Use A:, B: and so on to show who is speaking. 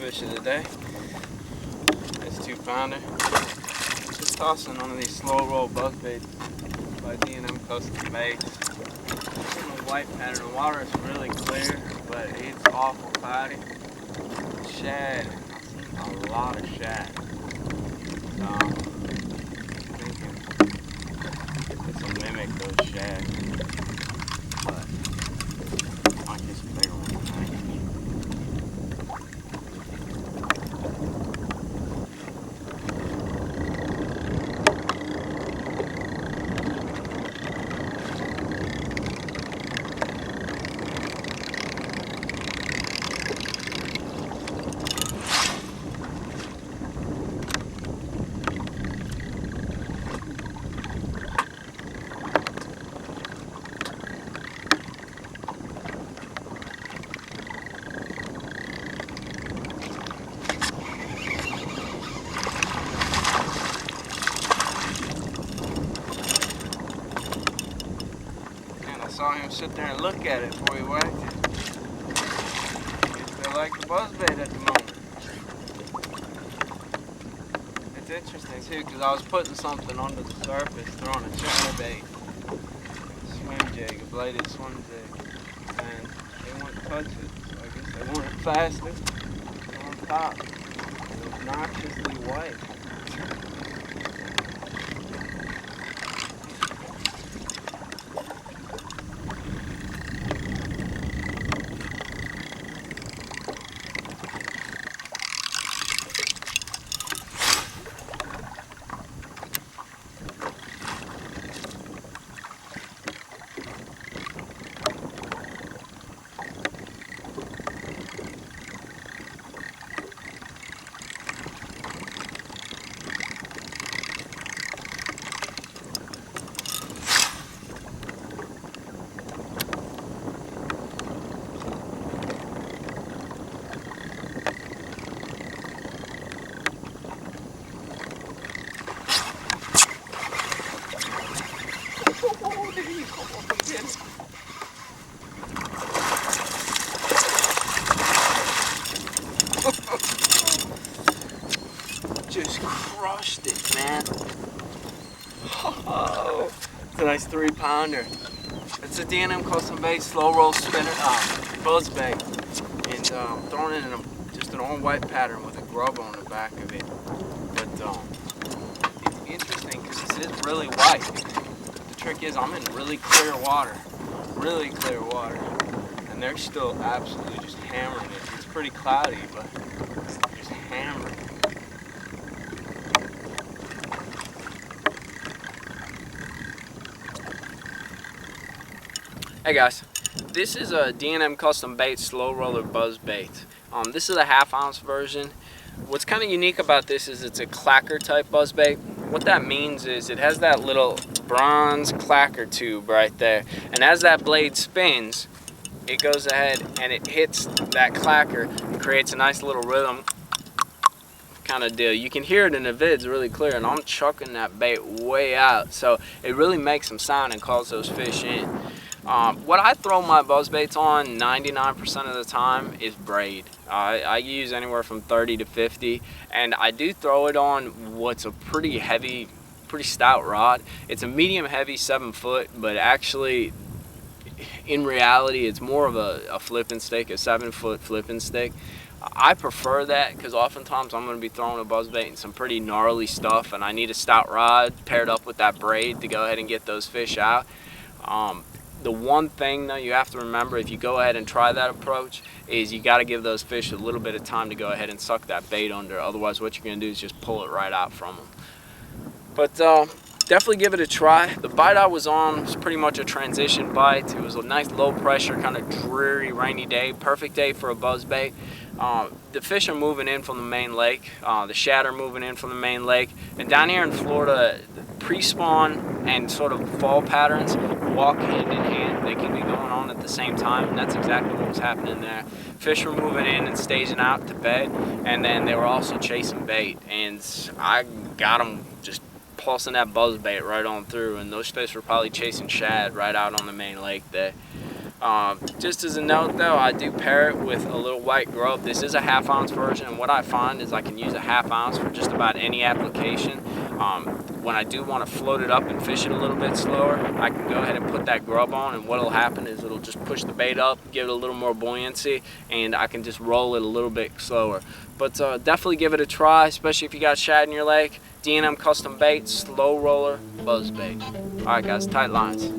A: Fish of the day. It's 2-pounder. Just tossing one of these slow roll buzzbaits by D&M Custom Baits. It's in a white pattern. The water is really clear, but it's awful cloudy. Shad. I've seen a lot of shad. So I'm thinking it's a mimic those shad, but I might get some bigger ones tonight. I saw him sit there and look at it before he whacked it. He feel like the buzzbait at the moment. It's interesting too, because I was putting something under the surface, throwing a chatterbait, swim jig, a bladed swim jig, and they wouldn't touch it. So I guess they want it faster. They're on top. It's obnoxiously white. Just crushed it, man. Oh, it's a nice 3-pounder. It's a D&M Custom Bait Slow Roll Spinner Buzzbait, and throwing it in just an all white pattern with a grub on the back of it. But it's interesting because it is really white. The trick is I'm in really clear water, and they're still absolutely just hammering it. It's pretty cloudy, but just hammering it. Hey guys, this is a D&M Custom Bait Slow Roller Buzzbait. This is a 1/2 ounce version. What's kind of unique about this is it's a clacker type buzzbait. What that means is it has that little bronze clacker tube right there, and as that blade spins, it goes ahead and it hits that clacker and creates a nice little rhythm kind of deal. You can hear it in the vids really clear, and I'm chucking that bait way out, so it really makes some sound and calls those fish in. What I throw my buzzbaits on 99% of the time is braid. I use anywhere from 30 to 50, and I do throw it on what's a pretty heavy, pretty stout rod. It's a medium heavy 7-foot, but actually in reality it's more of a flipping stick, a 7-foot flipping stick. I prefer that because oftentimes I'm going to be throwing a buzzbait in some pretty gnarly stuff, and I need a stout rod paired up with that braid to go ahead and get those fish out. The one thing though you have to remember if you go ahead and try that approach is you got to give those fish a little bit of time to go ahead and suck that bait under. Otherwise what you're going to do is just pull it right out from them. But definitely give it a try. The bite I was on was pretty much a transition bite. It was a nice low pressure, kind of dreary, rainy day. Perfect day for a buzzbait. The fish are moving in from the main lake. The shad are moving in from the main lake. And down here in Florida, pre-spawn and sort of fall patterns walk hand in hand. They can be going on at the same time, and that's exactly what was happening there. Fish were moving in and staging out to bed, and then they were also chasing bait. And I got them just pulsing that buzzbait right on through, and those fish were probably chasing shad right out on the main lake there. Just as a note though, I do pair it with a little white grub. This is a 1/2 ounce version, and what I find is I can use a 1/2 ounce for just about any application. When I do want to float it up and fish it a little bit slower, I can go ahead and put that grub on, and what will happen is it'll just push the bait up, give it a little more buoyancy, and I can just roll it a little bit slower. But definitely give it a try, especially if you got shad in your lake. D&M Custom Bait Slow Roller Buzzbait. Alright guys, tight lines.